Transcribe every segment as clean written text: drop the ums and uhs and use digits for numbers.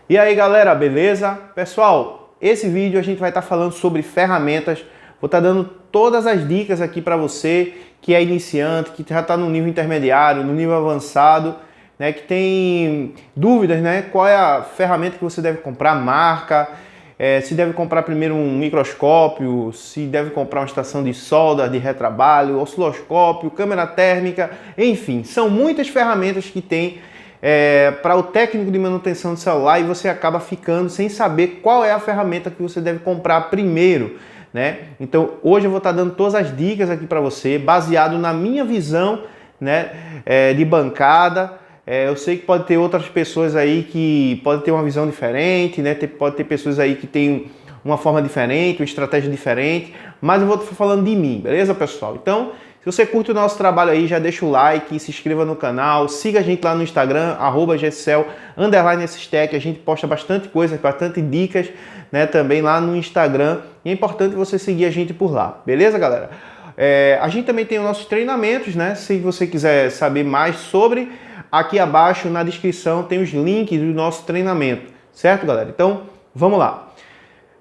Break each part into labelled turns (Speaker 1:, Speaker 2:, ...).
Speaker 1: E aí galera, beleza? Pessoal, esse vídeo a gente vai estar falando sobre ferramentas. Vou estar dando todas as dicas aqui para você que é iniciante, que já está no nível intermediário, no nível avançado, né, que tem dúvidas, né? Qual é a ferramenta que você deve comprar, marca, se deve comprar primeiro um microscópio, se deve comprar uma estação de solda, de retrabalho, osciloscópio, câmera térmica, enfim, são muitas ferramentas que tem para o técnico de manutenção de celular e você acaba ficando sem saber qual é a ferramenta que você deve comprar primeiro, né? Então hoje eu vou estar dando todas as dicas aqui para você, baseado na minha visão, né, de bancada. Eu sei que pode ter outras pessoas aí que podem ter uma visão diferente, né? Pode ter pessoas aí que têm uma forma diferente, uma estratégia diferente, mas eu vou estar falando de mim, beleza, pessoal? Então, se você curte o nosso trabalho aí, já deixa o like, se inscreva no canal, siga a gente lá no Instagram, @gcel_assistec, a gente posta bastante coisa, bastante dicas, né, também lá no Instagram, e é importante você seguir a gente por lá, beleza, galera? A gente também tem os nossos treinamentos, né? Se você quiser saber mais sobre, aqui abaixo na descrição tem os links do nosso treinamento, certo, galera? Então, vamos lá.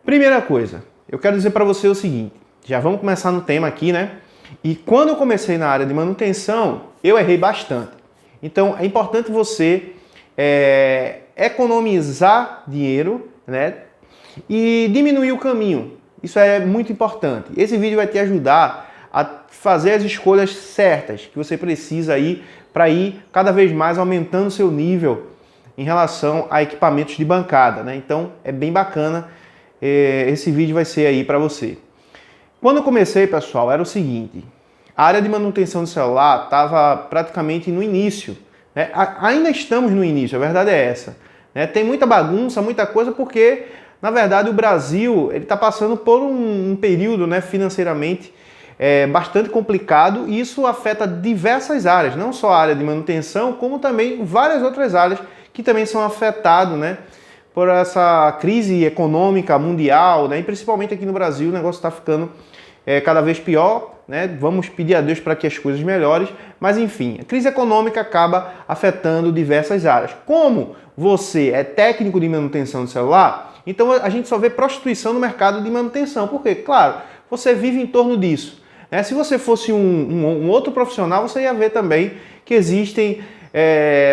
Speaker 1: Primeira coisa, eu quero dizer para você o seguinte, já vamos começar no tema aqui, né? E quando eu comecei na área de manutenção, eu errei bastante. Então, é importante você economizar dinheiro, né? E diminuir o caminho. Isso é muito importante. Esse vídeo vai te ajudar a fazer as escolhas certas que você precisa aí para ir cada vez mais aumentando o seu nível em relação a equipamentos de bancada, né? Então é bem bacana, esse vídeo vai ser aí para você. Quando eu comecei, pessoal, era o seguinte, a área de manutenção do celular estava praticamente no início, né? Ainda estamos no início, a verdade é essa, né? Tem muita bagunça, muita coisa, porque na verdade o Brasil ele está passando por um período, né, financeiramente bastante complicado, e isso afeta diversas áreas, não só a área de manutenção, como também várias outras áreas que também são afetadas, né, por essa crise econômica mundial, né, e principalmente aqui no Brasil o negócio está ficando cada vez pior, né? Vamos pedir a Deus para que as coisas melhorem, mas enfim, a crise econômica acaba afetando diversas áreas. Como você é técnico de manutenção de celular, então a gente só vê prostituição no mercado de manutenção, porque, claro, você vive em torno disso. Se você fosse um outro profissional, você ia ver também que existem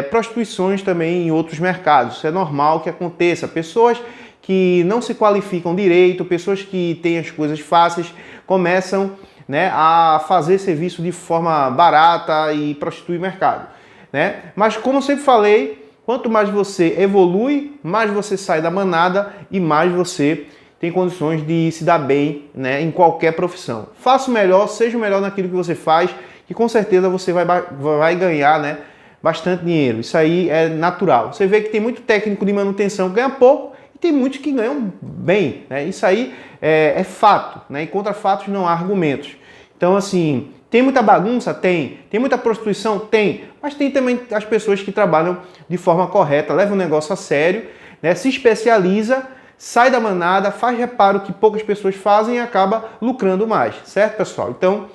Speaker 1: prostituições também em outros mercados. Isso é normal que aconteça. Pessoas que não se qualificam direito, pessoas que têm as coisas fáceis, começam, né, a fazer serviço de forma barata e prostituir o mercado, né? Mas como eu sempre falei, quanto mais você evolui, mais você sai da manada e mais você tem condições de se dar bem, né, em qualquer profissão. Faça o melhor, seja o melhor naquilo que você faz, que com certeza você vai ganhar, né, bastante dinheiro. Isso aí é natural. Você vê que tem muito técnico de manutenção que ganha pouco e tem muitos que ganham bem, né? Isso aí é fato, né? E contra fatos não há argumentos. Então, assim, tem muita bagunça? Tem. Tem muita prostituição? Tem. Mas tem também as pessoas que trabalham de forma correta, levam o negócio a sério, né, se especializa, sai da manada, faz reparo que poucas pessoas fazem e acaba lucrando mais, certo, pessoal? Então,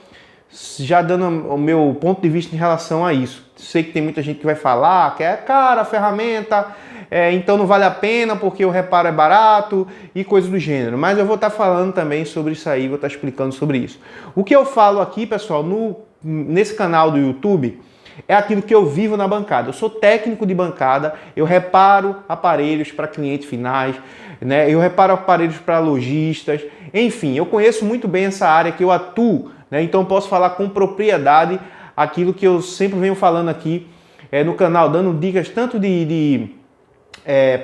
Speaker 1: já dando o meu ponto de vista em relação a isso. Sei que tem muita gente que vai falar que é cara a ferramenta, então não vale a pena porque o reparo é barato e coisas do gênero. Mas eu vou estar falando também sobre isso aí, vou estar explicando sobre isso. O que eu falo aqui, pessoal, nesse canal do YouTube, é aquilo que eu vivo na bancada. Eu sou técnico de bancada, eu reparo aparelhos para clientes finais, né? Eu reparo aparelhos para lojistas, enfim, eu conheço muito bem essa área que eu atuo, né? Então posso falar com propriedade aquilo que eu sempre venho falando aqui no canal, dando dicas tanto de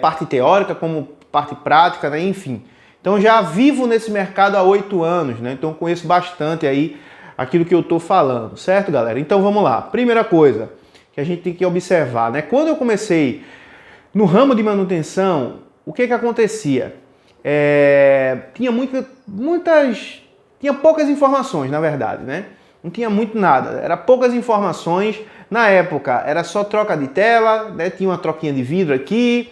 Speaker 1: parte teórica como parte prática, né? Enfim. Então já vivo nesse mercado há 8 anos, né? Então conheço bastante aí aquilo que eu estou falando, certo, galera? Então vamos lá. Primeira coisa que a gente tem que observar, né? Quando eu comecei no ramo de manutenção, o que acontecia? Tinha poucas informações, na verdade, né? Não tinha muito nada, era poucas informações. Na época era só troca de tela, né? Tinha uma troquinha de vidro aqui,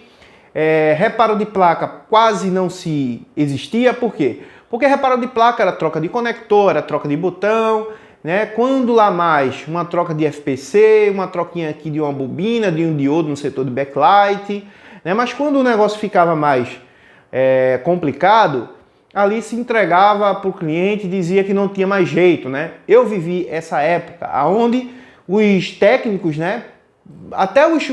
Speaker 1: reparo de placa quase não se existia. Por quê? Porque reparo de placa era troca de conector, era troca de botão, né? Quando lá mais, uma troca de FPC, uma troquinha aqui de uma bobina, de um diodo no setor de backlight, né? Mas quando o negócio ficava mais complicado, ali se entregava para o cliente e dizia que não tinha mais jeito, né? Eu vivi essa época onde os técnicos, né, até os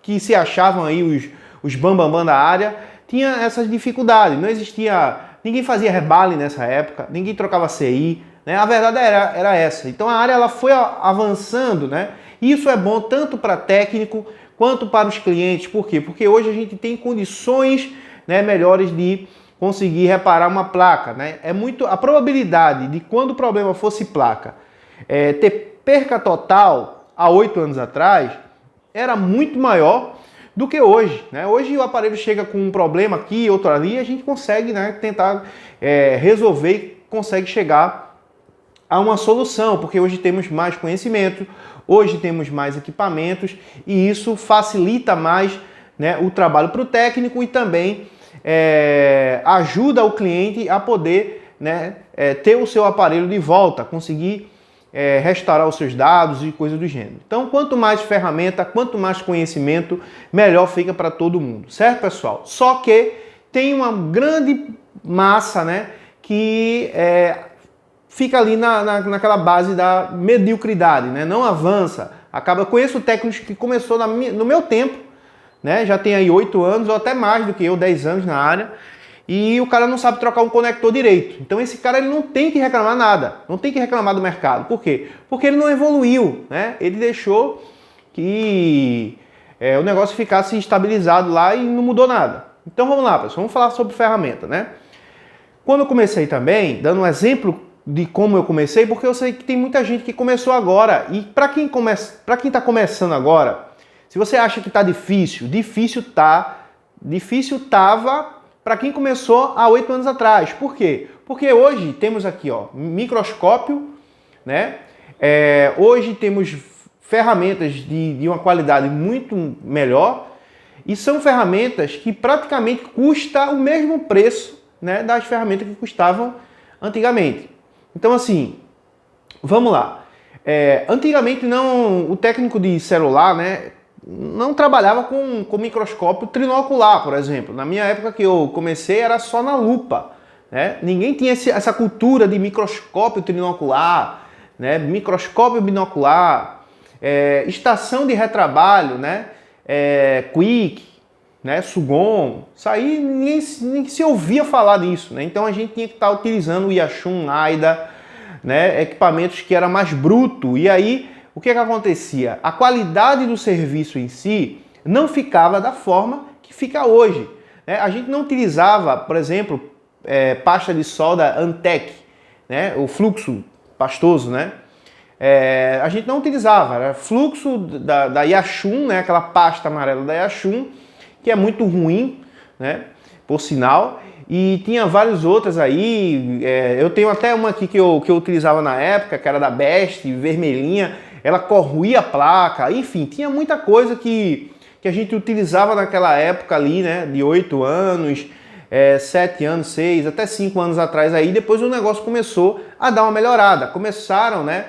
Speaker 1: que se achavam aí os bambambam da área, tinha essas dificuldades. Não existia, ninguém fazia rebale nessa época, ninguém trocava CI, né? A verdade era essa. Então a área ela foi avançando, né? E isso é bom tanto para técnico quanto para os clientes. Por quê? Porque hoje a gente tem condições, né, melhores de conseguir reparar uma placa, né? A probabilidade de quando o problema fosse placa, ter perca total há 8 anos atrás era muito maior do que hoje, né? Hoje o aparelho chega com um problema aqui, outro ali, e a gente consegue, né, tentar resolver e consegue chegar a uma solução, porque hoje temos mais conhecimento, hoje temos mais equipamentos e isso facilita mais, né, o trabalho para o técnico e também ajuda o cliente a poder, né, ter o seu aparelho de volta, conseguir restaurar os seus dados e coisas do gênero. Então, quanto mais ferramenta, quanto mais conhecimento, melhor fica para todo mundo, certo, pessoal? Só que tem uma grande massa, né, que fica ali naquela base da mediocridade, né? Não avança. Eu conheço técnicos que começou no meu tempo, né? Já tem aí 8 anos ou até mais do que eu, 10 anos na área, e o cara não sabe trocar um conector direito. Então esse cara ele não tem que reclamar nada, não tem que reclamar do mercado. Por quê? Porque ele não evoluiu, né? Ele deixou que o negócio ficasse estabilizado lá e não mudou nada. Então vamos lá, pessoal, vamos falar sobre ferramenta, né? Quando eu comecei também, dando um exemplo de como eu comecei, porque eu sei que tem muita gente que começou agora, e para quem está começando agora, se você acha que está difícil tava para quem começou há 8 anos atrás. Por quê? Porque hoje temos aqui, ó, microscópio, né? Hoje temos ferramentas de uma qualidade muito melhor e são ferramentas que praticamente custam o mesmo preço, né, das ferramentas que custavam antigamente. Então, assim, vamos lá. Antigamente o técnico de celular, né, não trabalhava com microscópio trinocular, por exemplo. Na minha época que eu comecei era só na lupa, né? Ninguém tinha essa cultura de microscópio trinocular, né? Microscópio binocular, estação de retrabalho, né? Quick, né? Sugon. Isso aí nem se ouvia falar disso, né? Então a gente tinha que estar utilizando o Yachun, AIDA, né? Equipamentos que era mais bruto. E aí o que acontecia? A qualidade do serviço em si não ficava da forma que fica hoje, né? A gente não utilizava, por exemplo, pasta de solda Antec, né? O fluxo pastoso, né? A gente não utilizava, era fluxo da Yachun, né? Aquela pasta amarela da Yachun, que é muito ruim, né? Por sinal. E tinha várias outras aí, eu tenho até uma aqui que eu utilizava na época, que era da Best, vermelhinha, ela corroía a placa, enfim, tinha muita coisa que a gente utilizava naquela época ali, né, de 8 anos, 7 anos, 6, até 5 anos atrás aí, depois o negócio começou a dar uma melhorada, começaram, né,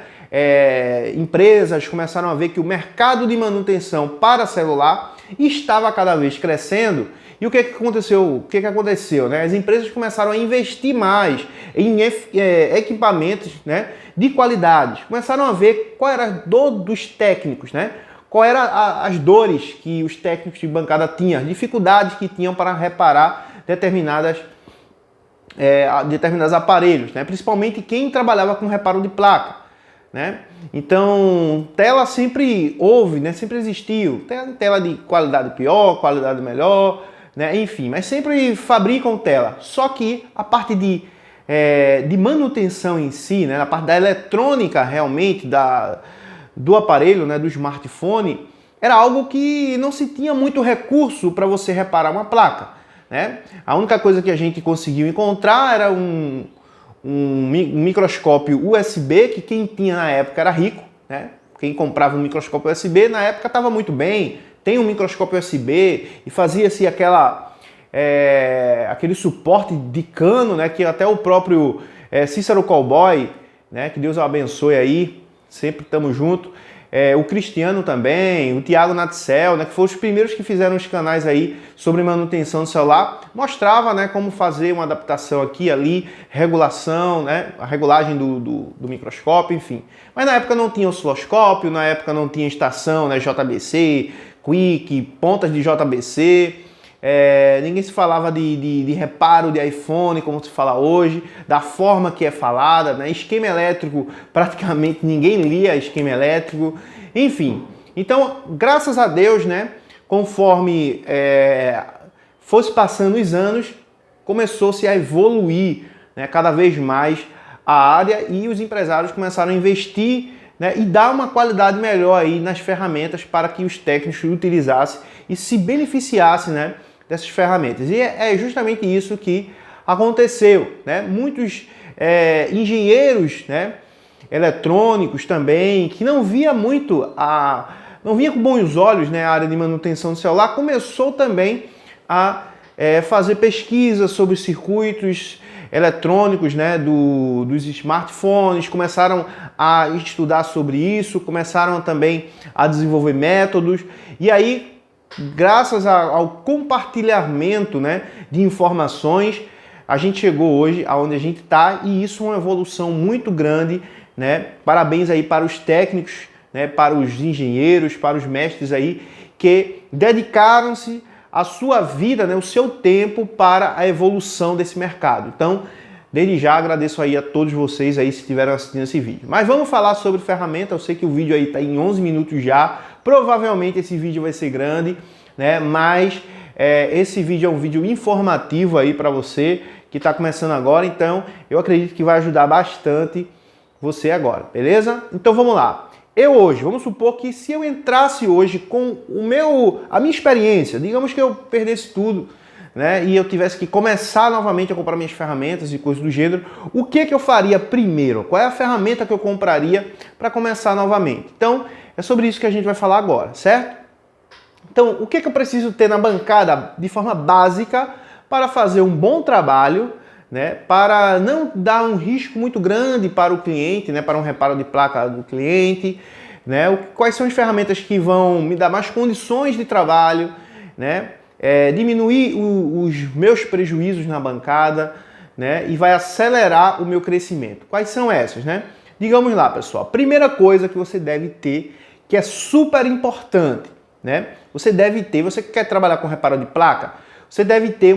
Speaker 1: empresas começaram a ver que o mercado de manutenção para celular estava cada vez crescendo. E o que aconteceu? Né? As empresas começaram a investir mais em equipamentos, né, de qualidade. Começaram a ver qual era a dor dos técnicos, né? Qual eram as dores que os técnicos de bancada tinham, as dificuldades que tinham para reparar determinados aparelhos, né? Principalmente quem trabalhava com reparo de placa, né? Então, tela sempre houve, né? Sempre existiu. Tem tela de qualidade pior, qualidade melhor, né? Enfim, mas sempre fabricam tela. Só que a parte de manutenção em si, né? A parte da eletrônica realmente do aparelho, né? Do smartphone, era algo que não se tinha muito recurso para você reparar uma placa, né? A única coisa que a gente conseguiu encontrar era um microscópio USB, que quem tinha na época era rico, né? Quem comprava um microscópio USB na época estava muito bem. Tem um microscópio USB e fazia-se aquele suporte de cano, né? Que até o próprio Cícero Cowboy, né? Que Deus o abençoe aí, sempre estamos juntos. o Cristiano também, o Thiago Natsel, né, que foram os primeiros que fizeram os canais aí sobre manutenção do celular, mostrava, né, como fazer uma adaptação aqui, ali, regulação, né, a regulagem do microscópio, enfim. Mas na época não tinha osciloscópio, na época não tinha estação, né, JBC, Quick, pontas de JBC, ninguém se falava de reparo de iPhone, como se fala hoje, da forma que é falada, né? Esquema elétrico, praticamente ninguém lia esquema elétrico, enfim. Então, graças a Deus, né, conforme fosse passando os anos, começou-se a evoluir, né, cada vez mais a área e os empresários começaram a investir, né, e dar uma qualidade melhor aí nas ferramentas para que os técnicos utilizassem e se beneficiassem, né, dessas ferramentas. E é justamente isso que aconteceu, né? Muitos engenheiros, né, eletrônicos também, que não via com bons olhos, né, a área de manutenção do celular, começou também a fazer pesquisa sobre os circuitos eletrônicos, né, dos smartphones, começaram a estudar sobre isso, começaram também a desenvolver métodos, e aí, graças ao compartilhamento, né, de informações, a gente chegou hoje aonde a gente está, e isso é uma evolução muito grande, né? Parabéns aí para os técnicos, né, para os engenheiros, para os mestres aí que dedicaram-se a sua vida, né, o seu tempo para a evolução desse mercado. Então, desde já agradeço aí a todos vocês aí se estiveram assistindo esse vídeo. Mas vamos falar sobre ferramenta. Eu sei que o vídeo aí está em 11 minutos já. Provavelmente esse vídeo vai ser grande, né? Mas esse vídeo é um vídeo informativo aí para você que está começando agora. Então, eu acredito que vai ajudar bastante você agora, beleza? Então vamos lá. Vamos supor que se eu entrasse hoje com a minha experiência, digamos que eu perdesse tudo, né, e eu tivesse que começar novamente a comprar minhas ferramentas e coisas do gênero, o que eu faria primeiro? Qual é a ferramenta que eu compraria para começar novamente? Então, é sobre isso que a gente vai falar agora, certo? Então, o que eu preciso ter na bancada de forma básica para fazer um bom trabalho, né, para não dar um risco muito grande para o cliente, né, para um reparo de placa do cliente, né, quais são as ferramentas que vão me dar mais condições de trabalho, né, diminuir os meus prejuízos na bancada, né, e vai acelerar o meu crescimento. Quais são essas, né? Digamos lá, pessoal, primeira coisa que você deve ter, que é super importante, né? Você que quer trabalhar com reparo de placa, você deve ter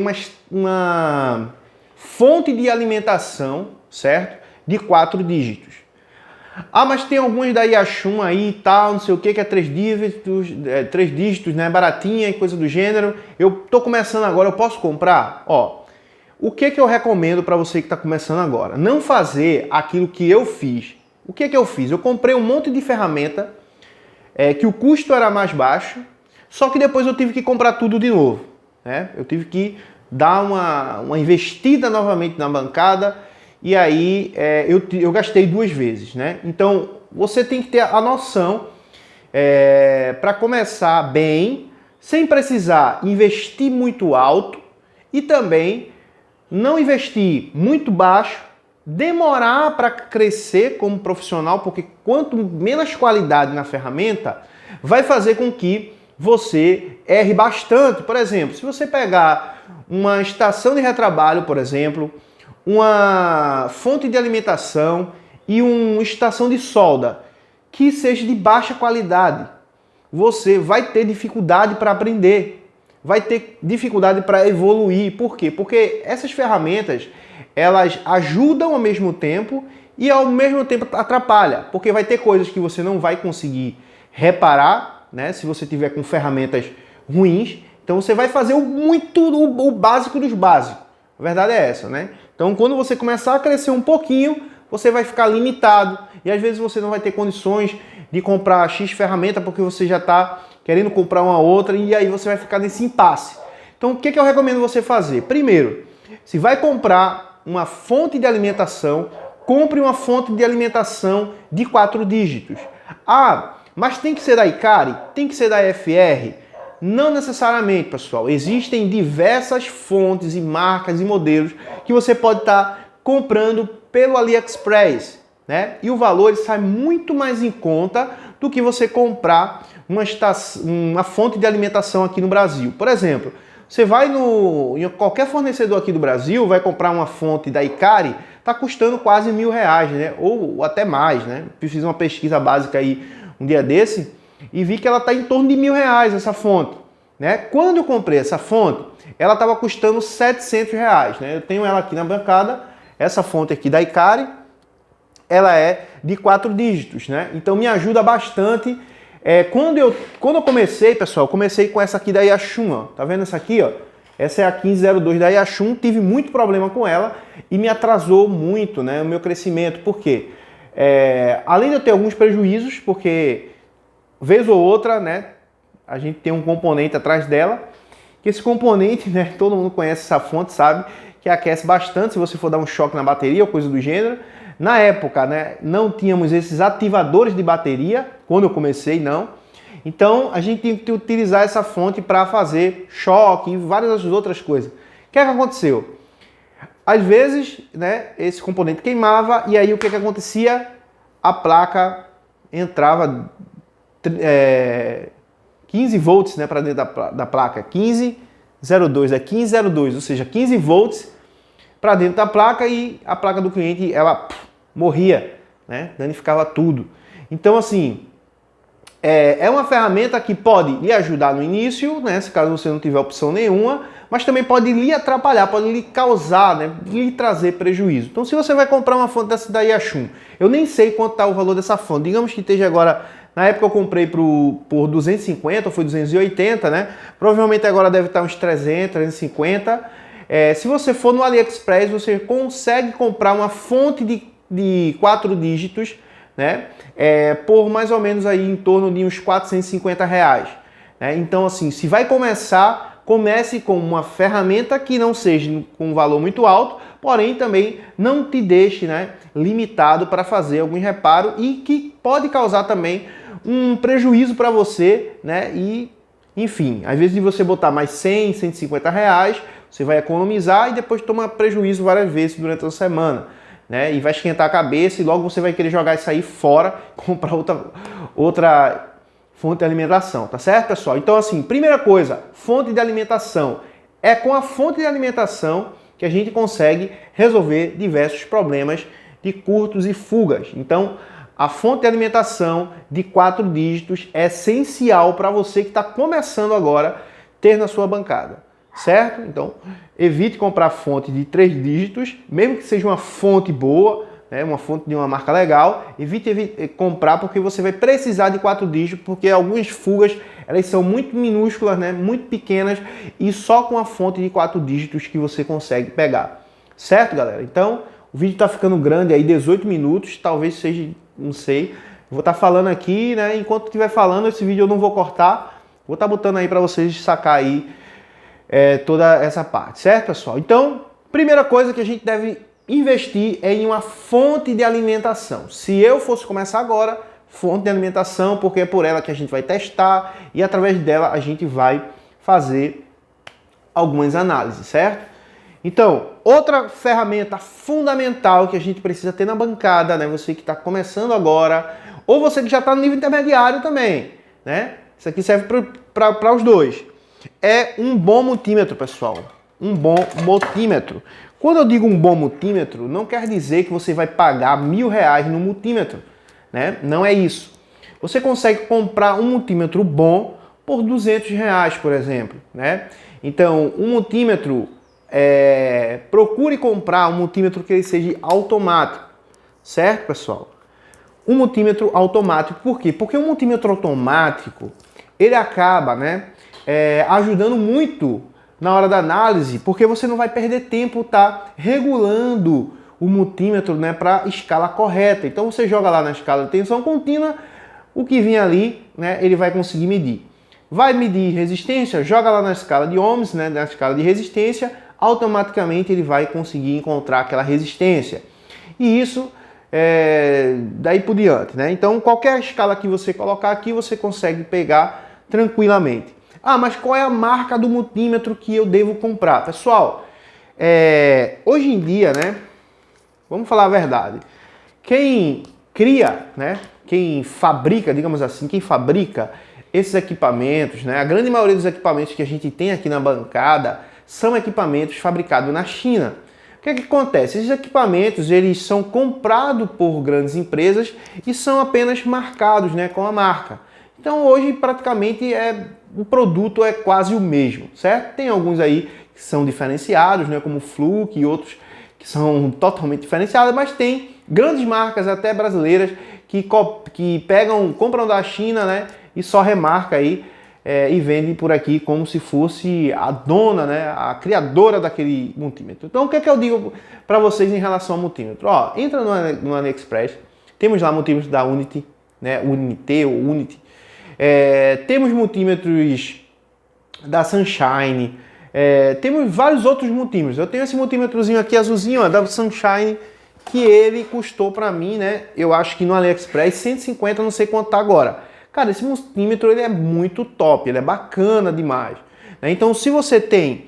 Speaker 1: uma fonte de alimentação, certo? De 4 dígitos. Ah, mas tem algumas da Yashun aí e tal, não sei o que é 3 dígitos, né? Baratinha e coisa do gênero. Eu tô começando agora, eu posso comprar? Ó, o que eu recomendo para você que está começando agora? Não fazer aquilo que eu fiz. O que eu fiz? Eu comprei um monte de ferramenta que o custo era mais baixo, só que depois eu tive que comprar tudo de novo, né? Eu tive que dar uma investida novamente na bancada e aí eu gastei 2 vezes, né? Então você tem que ter a noção para começar bem, sem precisar investir muito alto e também não investir muito baixo, demorar para crescer como profissional, porque quanto menos qualidade na ferramenta, vai fazer com que você erre bastante. Por exemplo, se você pegar uma estação de retrabalho, por exemplo, uma fonte de alimentação e uma estação de solda que seja de baixa qualidade, você vai ter dificuldade para aprender, vai ter dificuldade para evoluir. Por quê? Porque essas ferramentas, elas ajudam ao mesmo tempo e ao mesmo tempo atrapalham, porque vai ter coisas que você não vai conseguir reparar, né, se você tiver com ferramentas ruins. Então você vai fazer o básico dos básicos. A verdade é essa, né? Então quando você começar a crescer um pouquinho, você vai ficar limitado e às vezes você não vai ter condições de comprar X ferramenta porque você já está querendo comprar uma outra e aí você vai ficar nesse impasse. Então o que eu recomendo você fazer? Primeiro, se vai comprar uma fonte de alimentação, compre uma fonte de alimentação de 4 dígitos. Ah, mas tem que ser da Icari? Tem que ser da FR? Não necessariamente, pessoal. Existem diversas fontes e marcas e modelos que você pode estar comprando pelo AliExpress, né? E o valor ele sai muito mais em conta do que você comprar uma fonte de alimentação aqui no Brasil. Por exemplo, você vai em qualquer fornecedor aqui do Brasil, vai comprar uma fonte da Ikari, está custando quase R$1.000, né? Ou até mais, né? Eu fiz uma pesquisa básica aí um dia desse e vi que ela está em torno de R$1.000 essa fonte, né? Quando eu comprei essa fonte, ela estava custando R$700, né? Eu tenho ela aqui na bancada, essa fonte aqui da Ikari, ela é de 4 dígitos, né? Então me ajuda bastante. Quando eu comecei, pessoal, eu comecei com essa aqui da Yashun, ó. Tá vendo essa aqui, ó? Essa é a 1502 da Yashun, tive muito problema com ela e me atrasou muito, né, o meu crescimento. Por quê? Além de eu ter alguns prejuízos, porque vez ou outra, né, a gente tem um componente atrás dela, que esse componente, né, todo mundo conhece essa fonte, sabe, que aquece bastante se você for dar um choque na bateria ou coisa do gênero. Na época, né, não tínhamos esses ativadores de bateria, quando eu comecei, não. Então, a gente tem que utilizar essa fonte para fazer choque e várias outras coisas. O que é que aconteceu? Às vezes, né, esse componente queimava e aí o que é que acontecia? A placa entrava 15 volts, né, para dentro da placa. 1502, 1502, ou seja, 15 volts para dentro da placa e a placa do cliente, ela morria, né, danificava tudo. Então, assim, é uma ferramenta que pode lhe ajudar no início, né, se caso você não tiver opção nenhuma, mas também pode lhe atrapalhar, pode lhe causar, né, lhe trazer prejuízo. Então, se você vai comprar uma fonte dessa da Yashun, eu nem sei quanto está o valor dessa fonte, digamos que esteja agora, na época eu comprei por 250, ou foi 280, né, provavelmente agora deve estar uns 300, 350. Se você for no AliExpress, você consegue comprar uma fonte de 4 dígitos, né, por mais ou menos aí em torno de uns R$450. Né? Então, assim, se vai começar, comece com uma ferramenta que não seja com um valor muito alto, porém também não te deixe, né, limitado para fazer algum reparo e que pode causar também um prejuízo para você, né? E, enfim, às vezes de você botar mais 100, R$150, você vai economizar e depois toma prejuízo várias vezes durante a semana, né? E vai esquentar a cabeça e logo você vai querer jogar isso aí fora, comprar outra fonte de alimentação, tá certo, pessoal? Então, assim, primeira coisa, fonte de alimentação. É com a fonte de alimentação que a gente consegue resolver diversos problemas de curtos e fugas. Então, a fonte de alimentação de 4 dígitos é essencial para você que está começando agora a ter na sua bancada, certo? Então, evite comprar fonte de 3 dígitos, mesmo que seja uma fonte boa, né, uma fonte de uma marca legal, evite comprar porque você vai precisar de 4 dígitos, porque algumas fugas elas são muito minúsculas, né, muito pequenas, e só com a fonte de 4 dígitos que você consegue pegar. Certo, galera? Então, o vídeo está ficando grande aí, 18 minutos, talvez seja, não sei. Vou estar falando aqui, né, enquanto estiver falando, esse vídeo eu não vou cortar, vou estar botando aí para vocês sacar aí toda essa parte, certo, pessoal? Então, primeira coisa que a gente deve investir é em uma fonte de alimentação. Se eu fosse começar agora, fonte de alimentação, porque é por ela que a gente vai testar e através dela a gente vai fazer algumas análises, certo? Então, outra ferramenta fundamental que a gente precisa ter na bancada, né? Você que está começando agora, ou você que já está no nível intermediário também, né? Isso aqui serve para os dois. É um bom multímetro, pessoal. Um bom multímetro. Quando eu digo um bom multímetro, não quer dizer que você vai pagar R$1.000 no multímetro, né? Não é isso. Você consegue comprar um multímetro bom por R$200, por exemplo, né? Então, um multímetro, procure comprar um multímetro que ele seja automático, certo, pessoal? Um multímetro automático, por quê? Porque um multímetro automático, ele acaba, né, ajudando muito na hora da análise, porque você não vai perder tempo regulando o multímetro, né, para a escala correta. Então você joga lá na escala de tensão contínua, o que vem ali, né, ele vai conseguir medir. Vai medir resistência, joga lá na escala de ohms, né, na escala de resistência, automaticamente ele vai conseguir encontrar aquela resistência. E isso daí por diante, né? Então qualquer escala que você colocar aqui, você consegue pegar tranquilamente. Ah, mas qual é a marca do multímetro que eu devo comprar? Pessoal, hoje em dia, né, vamos falar a verdade, quem cria, né? Quem fabrica, digamos assim, quem fabrica esses equipamentos, né? A grande maioria dos equipamentos que a gente tem aqui na bancada são equipamentos fabricados na China. O que é que acontece? Esses equipamentos, eles são comprados por grandes empresas e são apenas marcados, né, com a marca. Então hoje praticamente o produto é quase o mesmo, certo? Tem alguns aí que são diferenciados, né, como o Fluke e outros que são totalmente diferenciados, mas tem grandes marcas até brasileiras que compram da China, né, e só remarca aí e vendem por aqui como se fosse a dona, né, a criadora daquele multímetro. Então o que é que eu digo para vocês em relação ao multímetro? Ó, entra no AliExpress, temos lá multímetros da Unity, né, Unity ou Unity. Temos multímetros da Sunshine, temos vários outros multímetros. Eu tenho esse multímetrozinho aqui azulzinho, ó, da Sunshine, que ele custou para mim, né? Eu acho que no AliExpress 150, não sei quanto tá agora. Cara, esse multímetro ele é muito top, ele é bacana demais, né? Então, se você tem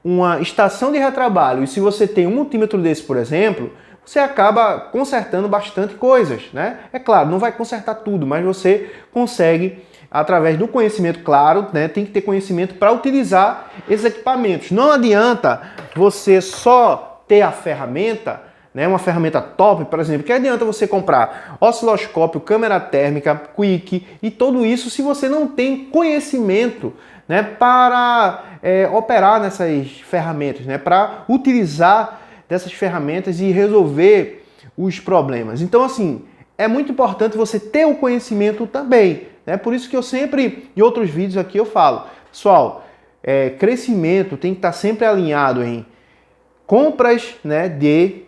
Speaker 1: uma estação de retrabalho e se você tem um multímetro desse, por exemplo, você acaba consertando bastante coisas, né? É claro, não vai consertar tudo, mas você consegue através do conhecimento, claro, né? Tem que ter conhecimento para utilizar esses equipamentos. Não adianta você só ter a ferramenta, né? Uma ferramenta top, por exemplo, que adianta você comprar osciloscópio, câmera térmica, quick e tudo isso se você não tem conhecimento, né? Para operar nessas ferramentas, né? Para utilizar dessas ferramentas e resolver os problemas. Então, assim, é muito importante você ter o conhecimento também. É por isso que eu sempre, em outros vídeos aqui, eu falo, pessoal, crescimento tem que estar sempre alinhado em compras, né, de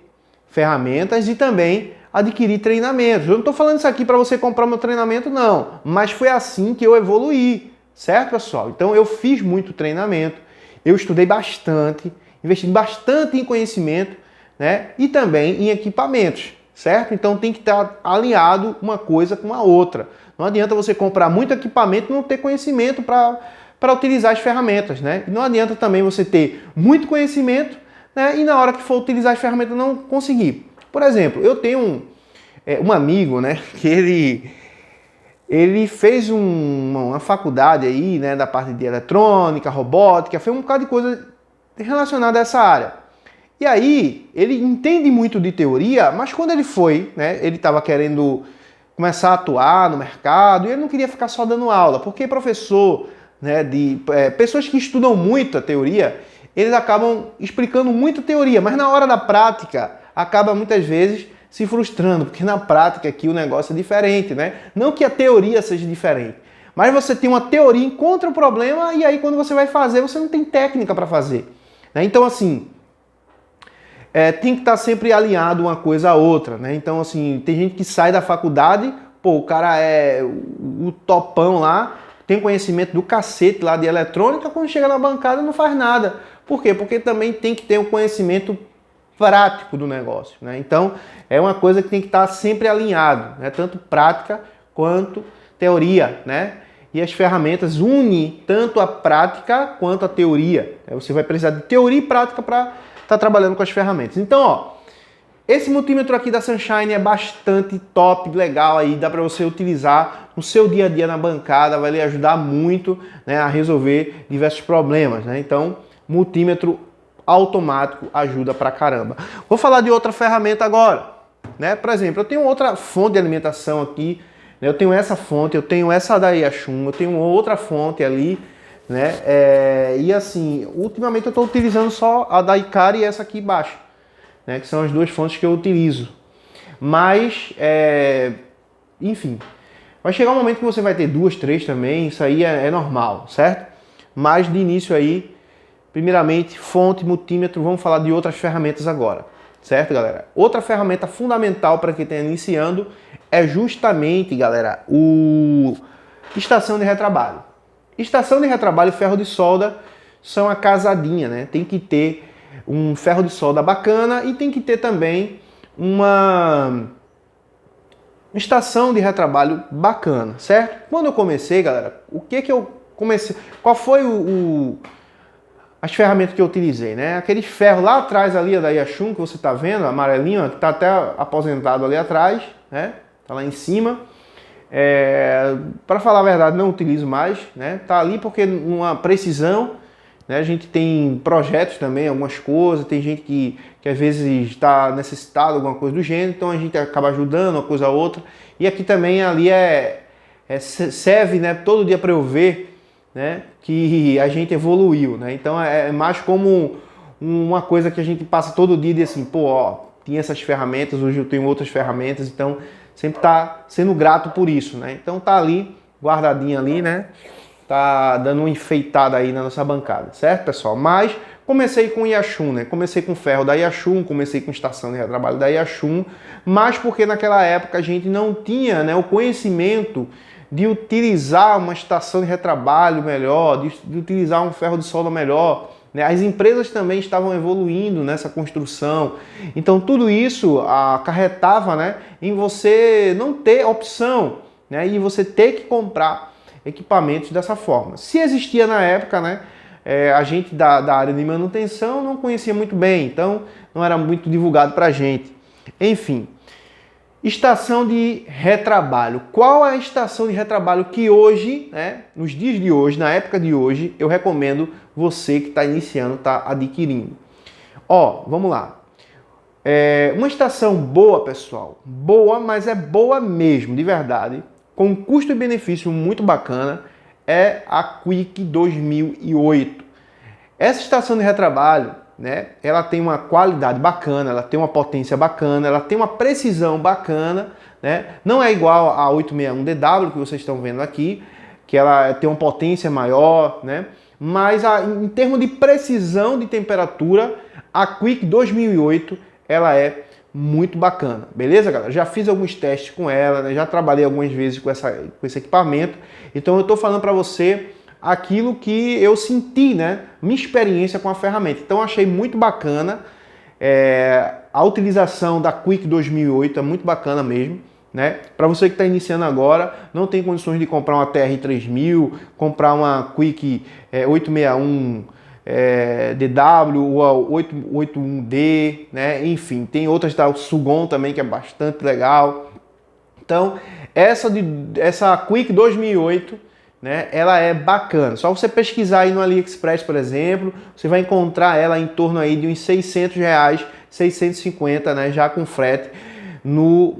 Speaker 1: ferramentas e também adquirir treinamentos. Eu não estou falando isso aqui para você comprar meu treinamento, não, mas foi assim que eu evoluí, certo, pessoal? Então eu fiz muito treinamento, eu estudei bastante, investi bastante em conhecimento, né, e também em equipamentos, certo? Então tem que estar alinhado uma coisa com a outra. Não adianta você comprar muito equipamento e não ter conhecimento para utilizar as ferramentas, né? E não adianta também você ter muito conhecimento, né, e na hora que for utilizar as ferramentas não conseguir. Por exemplo, eu tenho um amigo, né, que ele fez uma faculdade aí, né, da parte de eletrônica, robótica, fez um bocado de coisa relacionada a essa área. E aí, ele entende muito de teoria, mas quando ele foi, né, ele estava querendo começar a atuar no mercado e ele não queria ficar só dando aula, porque professor, né, pessoas que estudam muito a teoria, eles acabam explicando muita teoria, mas na hora da prática acaba muitas vezes se frustrando, porque na prática aqui o negócio é diferente, né? Não que a teoria seja diferente, mas você tem uma teoria, encontra o problema e aí quando você vai fazer, você não tem técnica para fazer, né? Então assim, tem que estar sempre alinhado uma coisa à outra, né? Então assim, tem gente que sai da faculdade, pô, o cara é o topão lá, tem conhecimento do cacete lá de eletrônica, quando chega na bancada não faz nada. Por quê? Porque também tem que ter um conhecimento prático do negócio, né? Então, é uma coisa que tem que estar sempre alinhado, né? Tanto prática quanto teoria, né? E as ferramentas unem tanto a prática quanto a teoria. Você vai precisar de teoria e prática para estar trabalhando com as ferramentas. Então, ó, esse multímetro aqui da Sunshine é bastante top, legal aí, dá para você utilizar no seu dia a dia na bancada, vai lhe ajudar muito, né, a resolver diversos problemas, né? Então, multímetro automático ajuda pra caramba. Vou falar de outra ferramenta agora, né? Por exemplo, eu tenho outra fonte de alimentação aqui, né? Eu tenho essa fonte, eu tenho essa da Yashun, eu tenho outra fonte ali, né? E assim, ultimamente eu estou utilizando só a da Ikari e essa aqui embaixo, né? Que são as duas fontes que eu utilizo. Mas, enfim, vai chegar um momento que você vai ter duas, três também, isso aí é normal, certo? Mas de início aí, primeiramente, fonte, multímetro, vamos falar de outras ferramentas agora, certo, galera? Outra ferramenta fundamental para quem está iniciando é justamente, galera, estação de retrabalho. Estação de retrabalho e ferro de solda são a casadinha, né? Tem que ter um ferro de solda bacana e tem que ter também uma estação de retrabalho bacana, certo? Quando eu comecei, galera, o que eu comecei? Qual foi as ferramentas que eu utilizei, né? Aquele ferro lá atrás ali da Yashun que você está vendo, amarelinho, que está até aposentado ali atrás, né? Tá lá em cima. Para falar a verdade, não utilizo mais, né? Tá ali porque numa precisão, né? A gente tem projetos também, algumas coisas, tem gente que às vezes está necessitado de alguma coisa do gênero, então a gente acaba ajudando uma coisa ou outra. E aqui também ali serve, né, todo dia para eu ver, né, que a gente evoluiu, né? Então é mais como uma coisa que a gente passa todo dia de assim, pô, ó, tinha essas ferramentas, hoje eu tenho outras ferramentas, então sempre tá sendo grato por isso, né? Então tá ali, guardadinha ali, né? Tá dando uma enfeitada aí na nossa bancada, certo, pessoal? Mas comecei com o Yashun, né? Comecei com o ferro da Yashun, comecei com estação de retrabalho da Yashun, mas porque naquela época a gente não tinha, né, o conhecimento de utilizar uma estação de retrabalho melhor, de utilizar um ferro de solda melhor, né? As empresas também estavam evoluindo nessa construção. Então tudo isso acarretava, né, em você não ter opção, né, e você ter que comprar equipamentos dessa forma. Se existia na época, né, a gente da área de manutenção não conhecia muito bem, então não era muito divulgado para a gente. Enfim. Estação de retrabalho. Qual é a estação de retrabalho que hoje, né, nos dias de hoje, na época de hoje, eu recomendo você que está iniciando, está adquirindo? Ó, vamos lá. Uma estação boa, pessoal, boa, mas é boa mesmo, de verdade, com custo e benefício muito bacana, é a Quick 2008. Essa estação de retrabalho, né, ela tem uma qualidade bacana, ela tem uma potência bacana, ela tem uma precisão bacana, né? Não é igual a 861DW que vocês estão vendo aqui, que ela tem uma potência maior, né? Mas em termos de precisão de temperatura, a Quick 2008 ela é muito bacana, beleza, galera? Já fiz alguns testes com ela, né? Já trabalhei algumas vezes com esse equipamento, então eu estou falando para você aquilo que eu senti, né? Minha experiência com a ferramenta. Então eu achei muito bacana. A utilização da Quick 2008 é muito bacana mesmo, né? Para você que está iniciando agora, não tem condições de comprar uma TR3000, comprar uma Quick 861 DW ou a 881D, né? Enfim, tem outras da Sugon também que é bastante legal. Então, essa Quick 2008, né, ela é bacana. Só você pesquisar aí no AliExpress, por exemplo, você vai encontrar ela em torno aí de uns R$600, 650, né, já com frete no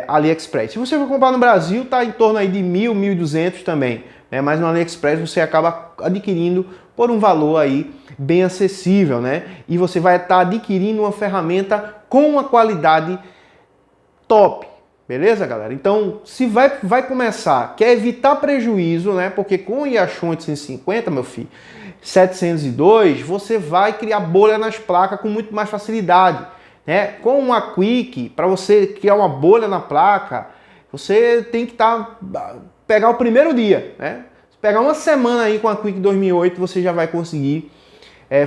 Speaker 1: AliExpress. Se você for comprar no Brasil, tá em torno aí de 1.000, 1.200 também, né, mas no AliExpress você acaba adquirindo por um valor aí bem acessível, né, e você vai estar adquirindo uma ferramenta com uma qualidade top. Beleza, galera? Então, se vai começar, quer evitar prejuízo, né? Porque com o Yashun 850, meu filho, 702, você vai criar bolha nas placas com muito mais facilidade, né? Com uma Quick, para você criar uma bolha na placa, você tem que pegar o primeiro dia, né? Se pegar uma semana aí com a Quick 2008, você já vai conseguir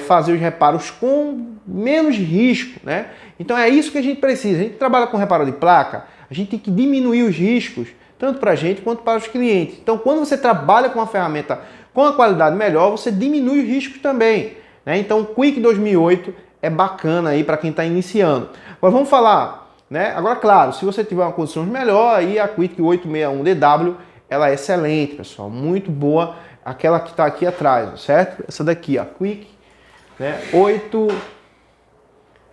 Speaker 1: fazer os reparos com menos risco, né? Então é isso que a gente precisa. A gente trabalha com reparo de placa, a gente tem que diminuir os riscos, tanto para a gente quanto para os clientes. Então, quando você trabalha com uma ferramenta com a qualidade melhor, você diminui os riscos também, né? Então, o Quick 2008 é bacana aí para quem está iniciando. Agora vamos falar, né? Agora, claro, se você tiver uma condição melhor, aí a Quick 861DW, ela é excelente, pessoal, muito boa, aquela que está aqui atrás, certo? Essa daqui, a Quick, né?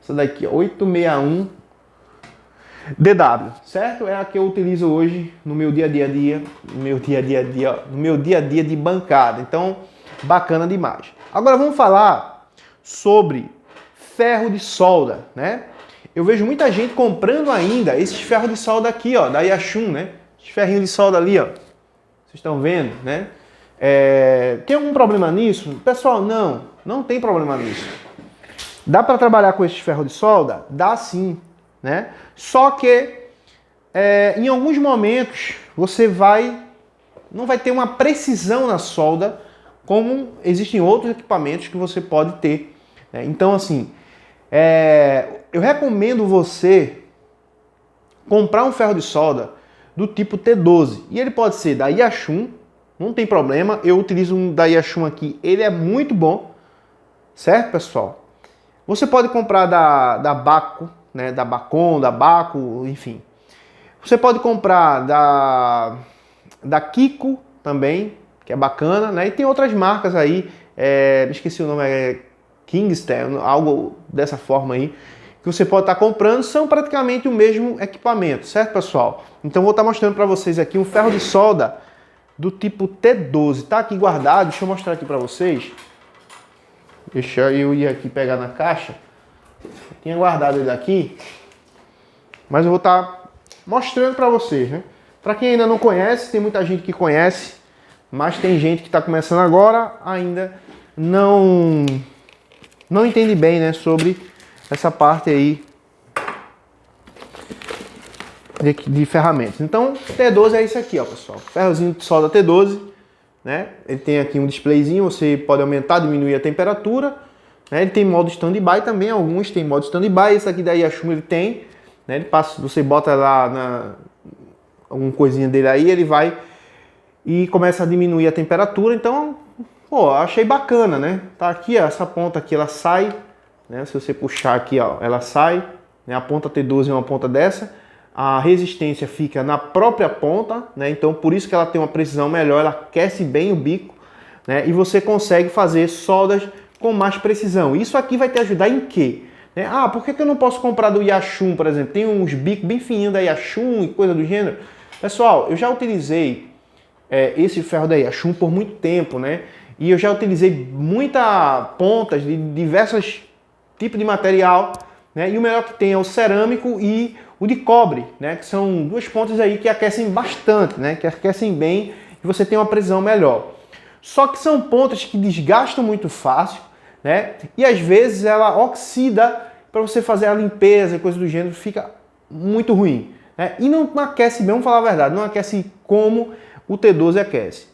Speaker 1: Essa daqui, 861 DW, certo? É a que eu utilizo hoje no meu dia a dia, no meu dia a dia de bancada. Então, bacana demais. Agora vamos falar sobre ferro de solda, né? Eu vejo muita gente comprando ainda esses ferros de solda aqui, ó, da Yashun, né? Esses ferrinhos de solda ali, ó. Vocês estão vendo, né? Tem algum problema nisso? Pessoal, não tem problema nisso. Dá para trabalhar com esses ferros de solda? Dá sim, né? Só que em alguns momentos você não vai ter uma precisão na solda como existem outros equipamentos que você pode ter, né? Então, assim, eu recomendo você comprar um ferro de solda do tipo T12. E ele pode ser da Yashun, não tem problema. Eu utilizo um da Yashun aqui, ele é muito bom, certo, pessoal? Você pode comprar da Baco, né, da Bacon, da Baco, enfim. Você pode comprar da Kiko também, que é bacana, né? E tem outras marcas aí, me esqueci o nome, é Kingston, algo dessa forma aí, que você pode estar comprando, são praticamente o mesmo equipamento, certo, pessoal? Então vou estar mostrando para vocês aqui um ferro de solda do tipo T12, tá aqui guardado, deixa eu mostrar aqui para vocês. Deixa eu ir aqui pegar na caixa. Eu tinha guardado ele aqui, mas eu vou estar mostrando para vocês, né? Para quem ainda não conhece, tem muita gente que conhece, mas tem gente que está começando agora, ainda não entende bem, né, sobre essa parte aí de ferramentas. Então, T12 é isso aqui, ó, pessoal. Ferrozinho de solda T12, né? Ele tem aqui um displayzinho, você pode aumentar, diminuir a temperatura, né? Ele tem modo standby também, alguns tem modo standby, esse aqui da Yashun ele tem, né? Ele passa, você bota lá alguma coisinha dele aí, ele vai e começa a diminuir a temperatura. Então, pô, achei bacana, né? Tá aqui, ó, essa ponta aqui ela sai, né? Se você puxar aqui, ó, ela sai, né? A ponta T12 é uma ponta dessa. A resistência fica na própria ponta, né? Então por isso que ela tem uma precisão melhor, ela aquece bem o bico, né? E você consegue fazer soldas com mais precisão. Isso aqui vai te ajudar em quê? Né? Ah, por que eu não posso comprar do Yashun, por exemplo? Tem uns bicos bem fininhos da Yashun e coisa do gênero. Pessoal, eu já utilizei esse ferro da Yashun por muito tempo, né? E eu já utilizei muitas pontas de diversos tipos de material, né? E o melhor que tem é o cerâmico e o de cobre, né? Que são duas pontas aí que aquecem bastante, né? Que aquecem bem e você tem uma precisão melhor. Só que são pontas que desgastam muito fácil, né? E às vezes ela oxida para você fazer a limpeza e coisa do gênero, fica muito ruim, né? E não aquece bem, vamos falar a verdade, não aquece como o T12 aquece.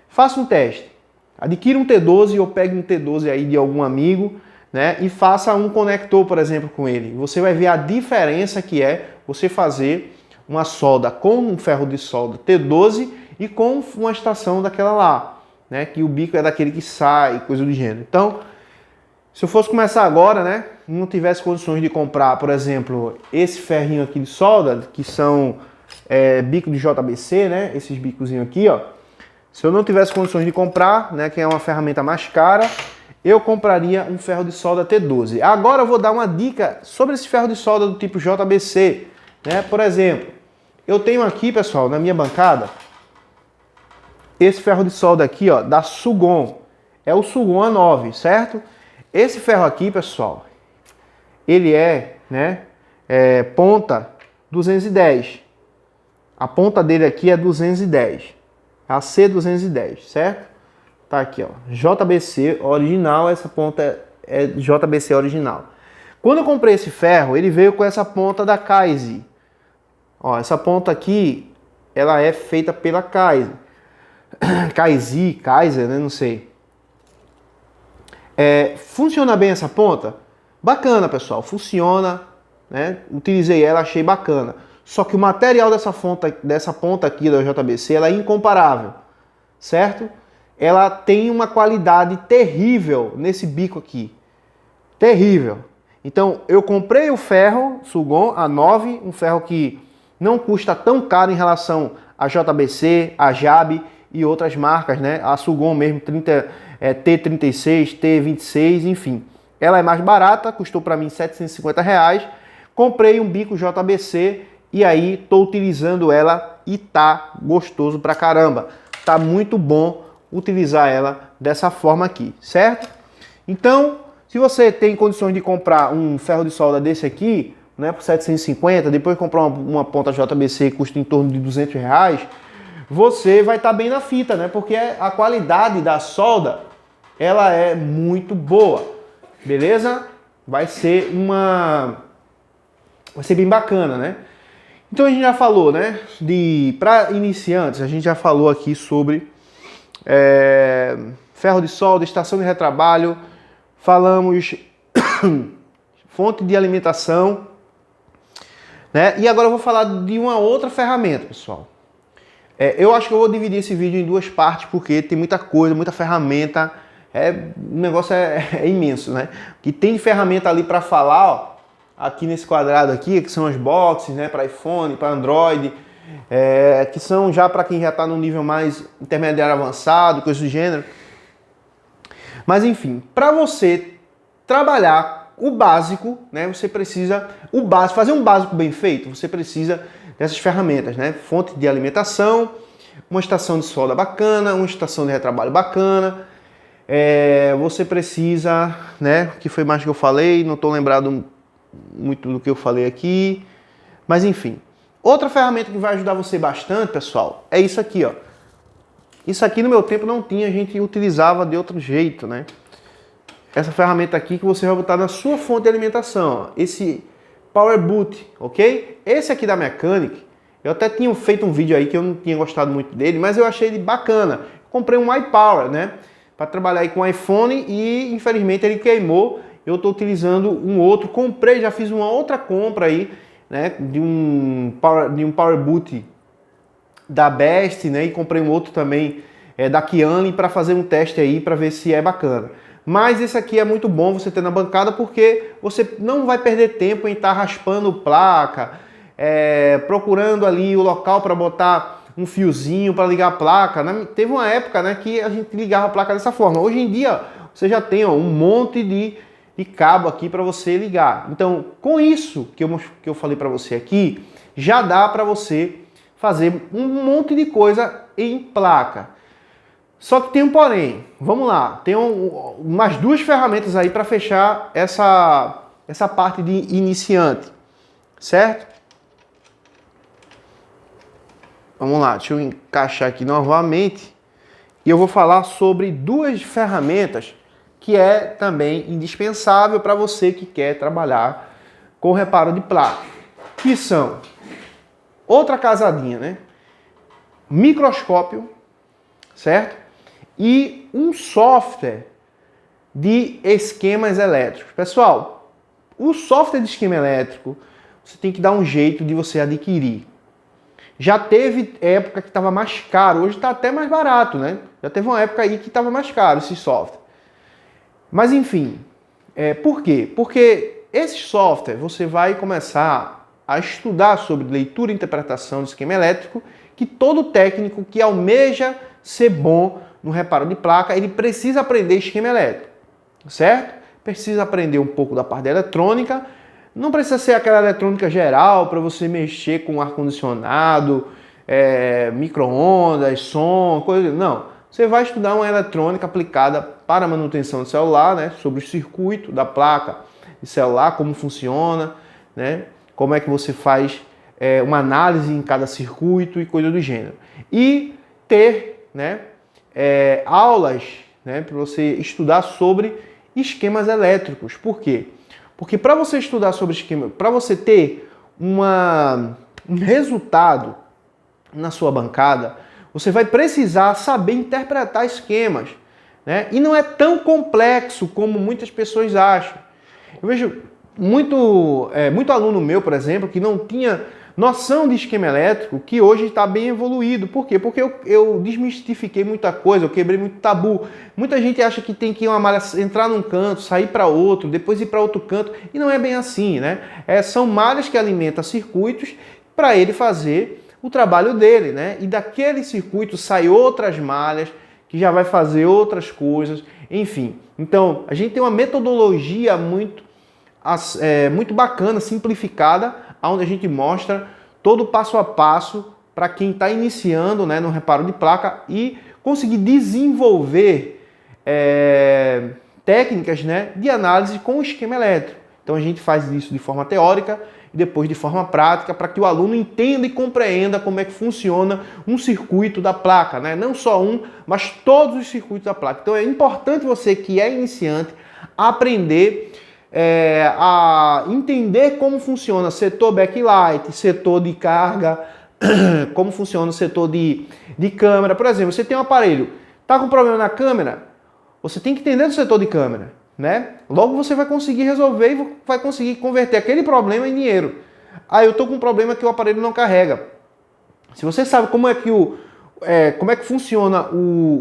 Speaker 1: Faça um teste. Adquira um T12 ou pegue um T12 aí de algum amigo, né, e faça um conector, por exemplo, com ele. Você vai ver a diferença que é você fazer uma solda com um ferro de solda T12 e com uma estação daquela lá, né, que o bico é daquele que sai, coisa do gênero. Então, se eu fosse começar agora, né, não tivesse condições de comprar, por exemplo, esse ferrinho aqui de solda, que são bico de JBC, né, esses bicozinhos aqui, ó. Se eu não tivesse condições de comprar, né, que é uma ferramenta mais cara, eu compraria um ferro de solda T12. Agora eu vou dar uma dica sobre esse ferro de solda do tipo JBC, né? Por exemplo, eu tenho aqui, pessoal, na minha bancada, esse ferro de solda aqui, ó, da Sugon. É o Sugon A9, certo? Esse ferro aqui, pessoal, ele né, ponta 210. A ponta dele aqui é 210. A C210, certo? Tá aqui, ó, JBC original, essa ponta é JBC original. Quando eu comprei esse ferro, ele veio com essa ponta da Kaise. Ó, essa ponta aqui, ela é feita pela Kaise. Kaiser, né, não sei. Funciona bem essa ponta? Bacana, pessoal, funciona, né? Utilizei ela, achei bacana. Só que o material dessa ponta aqui da JBC, ela é incomparável, certo? Ela tem uma qualidade terrível nesse bico aqui. Terrível. Então, eu comprei o ferro Sugon A9, um ferro que não custa tão caro em relação a JBC, a JAB e outras marcas, né? A Sugon mesmo, T36, T26, enfim. Ela é mais barata, custou para mim R$750. Comprei um bico JBC e aí tô utilizando ela e tá gostoso pra caramba. Tá muito bom utilizar ela dessa forma aqui, certo? Então, se você tem condições de comprar um ferro de solda desse aqui, né, por 750, depois comprar uma ponta JBC que custa em torno de R$200, você vai estar bem na fita, né? Porque a qualidade da solda, ela é muito boa, beleza? Vai ser bem bacana, né? Então a gente já falou, né? Para iniciantes, a gente já falou aqui sobre ferro de solda, estação de retrabalho, falamos fonte de alimentação, né? E agora eu vou falar de uma outra ferramenta, pessoal. Eu acho que eu vou dividir esse vídeo em duas partes, porque tem muita coisa, muita ferramenta O negócio é imenso, né? O que tem de ferramenta ali para falar, ó, aqui nesse quadrado aqui, que são as boxes, né, para iPhone, para Android, que são já para quem já está no nível mais intermediário avançado, coisa do gênero. Mas enfim, para você trabalhar o básico, né, você precisa fazer um básico bem feito, você precisa dessas ferramentas, né? Fonte de alimentação, uma estação de solda bacana, uma estação de retrabalho bacana. Você precisa, né? Que foi mais que eu falei, não estou lembrado muito do que eu falei aqui, mas enfim. Outra ferramenta que vai ajudar você bastante, pessoal, é isso aqui, ó. Isso aqui no meu tempo não tinha, a gente utilizava de outro jeito, né? Essa ferramenta aqui que você vai botar na sua fonte de alimentação, ó. Esse Power Boot, ok? Esse aqui da Mechanic, eu até tinha feito um vídeo aí que eu não tinha gostado muito dele, mas eu achei ele bacana. Comprei um iPower, né? Para trabalhar aí com iPhone e infelizmente ele queimou. Eu estou utilizando um outro, comprei, já fiz uma outra compra aí, né? De um Power Boot da Best, né? E comprei um outro também da Kianli para fazer um teste aí para ver se é bacana. Mas esse aqui é muito bom você ter na bancada porque você não vai perder tempo em estar raspando placa, procurando ali o local para botar um fiozinho para ligar a placa. Né? Teve uma época, né, que a gente ligava a placa dessa forma. Hoje em dia você já tem, ó, um monte de cabo aqui para você ligar. Então, com isso que eu falei para você aqui, já dá para você fazer um monte de coisa em placa. Só que tem um porém. Vamos lá. Tem umas duas ferramentas aí para fechar essa parte de iniciante. Certo? Vamos lá. Deixa eu encaixar aqui novamente. E eu vou falar sobre duas ferramentas que é também indispensável para você que quer trabalhar com reparo de placa. Que são outra casadinha, né? Microscópio, certo? E um software de esquemas elétricos. Pessoal, o software de esquema elétrico, você tem que dar um jeito de você adquirir. Já teve época que estava mais caro, hoje está até mais barato, né? Já teve uma época aí que estava mais caro esse software. Mas enfim, por quê? Porque esse software você vai começar a estudar sobre leitura e interpretação do esquema elétrico, que todo técnico que almeja ser bom no reparo de placa, ele precisa aprender esquema elétrico, certo? Precisa aprender um pouco da parte da eletrônica, não precisa ser aquela eletrônica geral para você mexer com ar-condicionado, micro-ondas, som, coisa. Não, você vai estudar uma eletrônica aplicada para a manutenção do celular, né? Sobre o circuito da placa de celular, como funciona, né? Como é que você faz uma análise em cada circuito e coisa do gênero. E ter, né, aulas, né, para você estudar sobre esquemas elétricos. Por quê? Porque para você estudar sobre esquema, para você ter um resultado na sua bancada, você vai precisar saber interpretar esquemas, né? E não é tão complexo como muitas pessoas acham. Eu vejo muito aluno meu, por exemplo, que não tinha noção de esquema elétrico, que hoje está bem evoluído. Por quê? Porque eu desmistifiquei muita coisa, eu quebrei muito tabu. Muita gente acha que tem que ir uma malha, entrar num canto, sair para outro, depois ir para outro canto, e não é bem assim, né? São malhas que alimentam circuitos para ele fazer o trabalho dele, né? E daquele circuito sai outras malhas que já vai fazer outras coisas, enfim. Então, a gente tem uma metodologia muito bacana, simplificada, onde a gente mostra todo o passo a passo para quem está iniciando, né, no reparo de placa e conseguir desenvolver técnicas, né, de análise com o esquema elétrico. Então a gente faz isso de forma teórica e depois de forma prática para que o aluno entenda e compreenda como é que funciona um circuito da placa, né? Não só um, mas todos os circuitos da placa. Então é importante você que é iniciante aprender a entender como funciona setor backlight, setor de carga, como funciona o setor de câmera. Por exemplo, você tem um aparelho, está com problema na câmera, você tem que entender do setor de câmera, né? Logo você vai conseguir resolver e vai conseguir converter aquele problema em dinheiro. Ah, eu estou com um problema que o aparelho não carrega. Se você sabe como é que funciona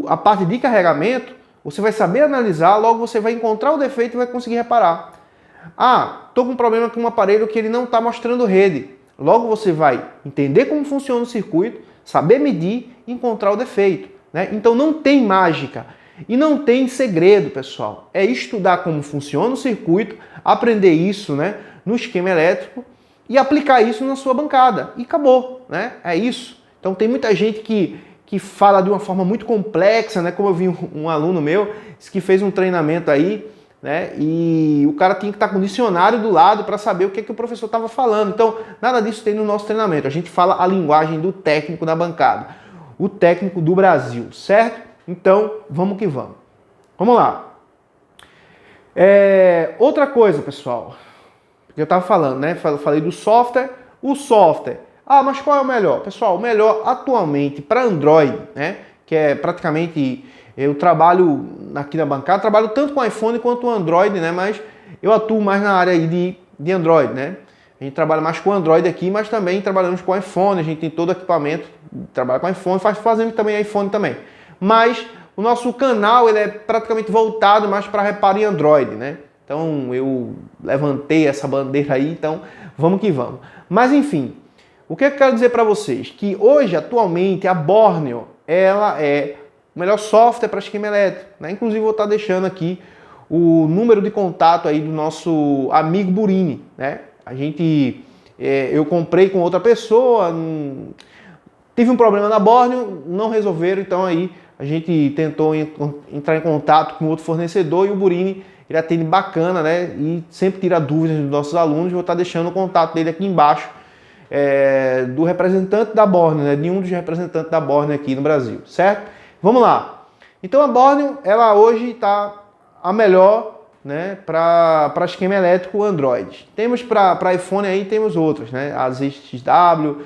Speaker 1: a parte de carregamento, Você vai saber analisar, logo você vai encontrar o defeito e vai conseguir reparar. Ah, estou com um problema com um aparelho que ele não está mostrando rede. Logo você vai entender como funciona o circuito, saber medir e encontrar o defeito, né? Então não tem mágica e não tem segredo, pessoal. É estudar como funciona o circuito, aprender isso, né, no esquema elétrico e aplicar isso na sua bancada. E acabou, né? É isso. Então tem muita gente que fala de uma forma muito complexa, né? Como eu vi um aluno meu que fez um treinamento aí, né? E o cara tinha que estar com o dicionário do lado para saber o que o professor estava falando. Então, nada disso tem no nosso treinamento. A gente fala a linguagem do técnico da bancada, o técnico do Brasil, certo? Então, vamos que vamos. Vamos lá. Outra coisa, pessoal, que eu estava falando, né? Falei do software. O software. Ah, mas qual é o melhor? Pessoal, o melhor atualmente para Android, né? Que é praticamente... Eu trabalho aqui na bancada, trabalho tanto com iPhone quanto Android, né? Mas eu atuo mais na área aí de Android, né? A gente trabalha mais com Android aqui, mas também trabalhamos com iPhone. A gente tem todo o equipamento, trabalha com iPhone, fazendo também iPhone também. Mas o nosso canal ele é praticamente voltado mais para reparo em Android, né? Então eu levantei essa bandeira aí, então vamos que vamos. Mas enfim, o que eu quero dizer para vocês? Que hoje, atualmente, a Borneo, ela é o melhor software para esquema elétrico, né? Inclusive vou estar deixando aqui o número de contato aí do nosso amigo Burini, né? Eu comprei com outra pessoa, tive um problema na Borneo, não resolveram, então aí a gente tentou entrar em contato com outro fornecedor e o Burini, ele atende bacana, né? E sempre tira dúvidas dos nossos alunos. Vou estar deixando o contato dele aqui embaixo, do representante da Borneo, né? De um dos representantes da Borneo aqui no Brasil, certo? Vamos lá. Então a Borneo, ela hoje está a melhor, né, para esquema elétrico Android. Temos para iPhone aí, temos outras, né? A ZXW,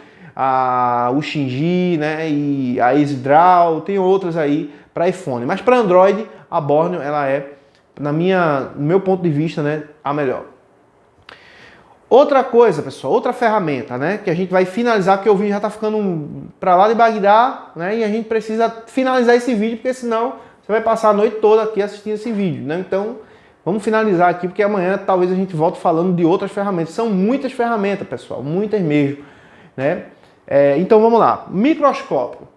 Speaker 1: o Shinji, né, e a EasyDraw, tem outras aí para iPhone. Mas para Android, a Borneo, ela é, no meu ponto de vista, né, a melhor. Outra coisa, pessoal, outra ferramenta, né, que a gente vai finalizar, porque o vídeo já está ficando para lá de Bagdá, né, e a gente precisa finalizar esse vídeo, porque senão você vai passar a noite toda aqui assistindo esse vídeo, né? Então, vamos finalizar aqui, porque amanhã talvez a gente volte falando de outras ferramentas. São muitas ferramentas, pessoal, muitas mesmo, né? Então, vamos lá. Microscópio.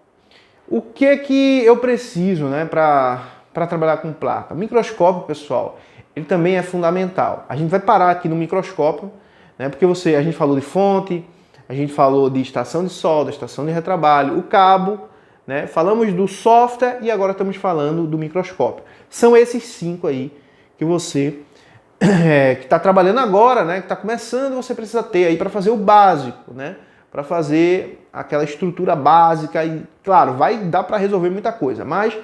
Speaker 1: O que eu preciso, né, para trabalhar com placa? Microscópio, pessoal, ele também é fundamental. A gente vai parar aqui no microscópio, né, porque a gente falou de fonte, a gente falou de estação de solda, estação de retrabalho, o cabo, né, falamos do software e agora estamos falando do microscópio. São esses 5 aí que você que está trabalhando agora, né, que está começando, você precisa ter aí para fazer o básico, né, para fazer aquela estrutura básica e, claro, vai dar para resolver muita coisa, mas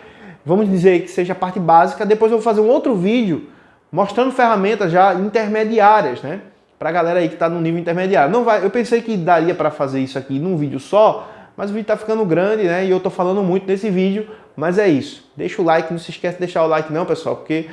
Speaker 1: vamos dizer que seja a parte básica. Depois eu vou fazer um outro vídeo mostrando ferramentas já intermediárias, né, para a galera aí que está no nível intermediário. Eu pensei que daria para fazer isso aqui num vídeo só, mas o vídeo está ficando grande, né, e eu estou falando muito nesse vídeo, mas é isso. Deixa o like, não se esquece de deixar o like não, pessoal, porque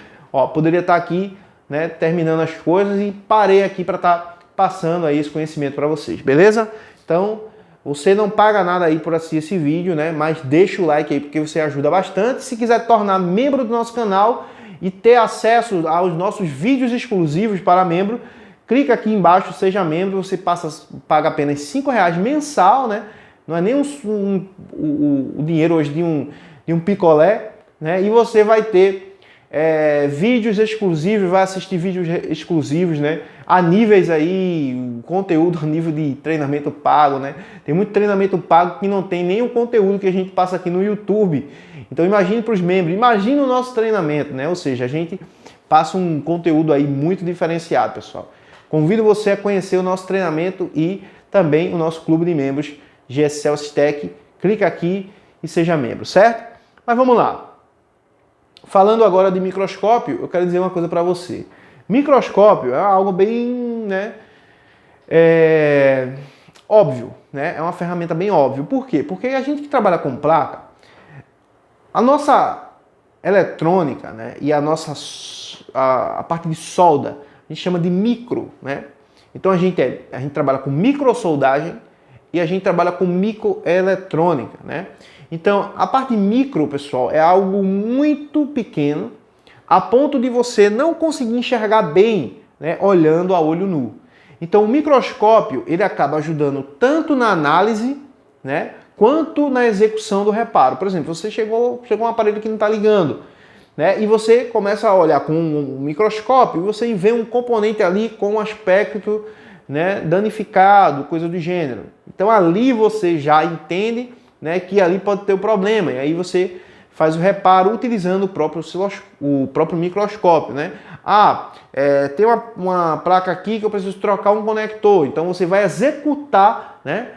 Speaker 1: poderia estar aqui, né, terminando as coisas e parei aqui para estar passando aí esse conhecimento para vocês, beleza? Então, você não paga nada aí por assistir esse vídeo, né? Mas deixa o like aí porque você ajuda bastante. Se quiser tornar membro do nosso canal e ter acesso aos nossos vídeos exclusivos para membro, clica aqui embaixo, seja membro, você paga apenas R$5 mensal, né? Não é nem o dinheiro hoje de um picolé, né? E você vai ter vídeos exclusivos, vai assistir vídeos exclusivos, né? A níveis aí, conteúdo a nível de treinamento pago, né? Tem muito treinamento pago que não tem nem o conteúdo que a gente passa aqui no YouTube. Então imagine para os membros, imagine o nosso treinamento, né? Ou seja, a gente passa um conteúdo aí muito diferenciado, pessoal. Convido você a conhecer o nosso treinamento e também o nosso clube de membros GSL Tech. Clica aqui e seja membro, certo? Mas vamos lá. Falando agora de microscópio, eu quero dizer uma coisa para você. Microscópio é algo bem, né, óbvio, né? É uma ferramenta bem óbvia. Por quê? Porque a gente que trabalha com placa, a nossa eletrônica, né, e a parte de solda, a gente chama de micro, né? Então a gente trabalha com microsoldagem e a gente trabalha com microeletrônica, né? Então, a parte micro, pessoal, é algo muito pequeno, a ponto de você não conseguir enxergar bem, né, olhando a olho nu. Então, o microscópio, ele acaba ajudando tanto na análise, né, quanto na execução do reparo. Por exemplo, você chegou um aparelho que não está ligando, né, e você começa a olhar com um microscópio e você vê um componente ali com um aspecto, né, danificado, coisa do gênero. Então, ali você já entende, né, que ali pode ter um problema, e aí você faz o reparo utilizando o próprio microscópio, né? Tem uma placa aqui que eu preciso trocar um conector, então você vai executar, né,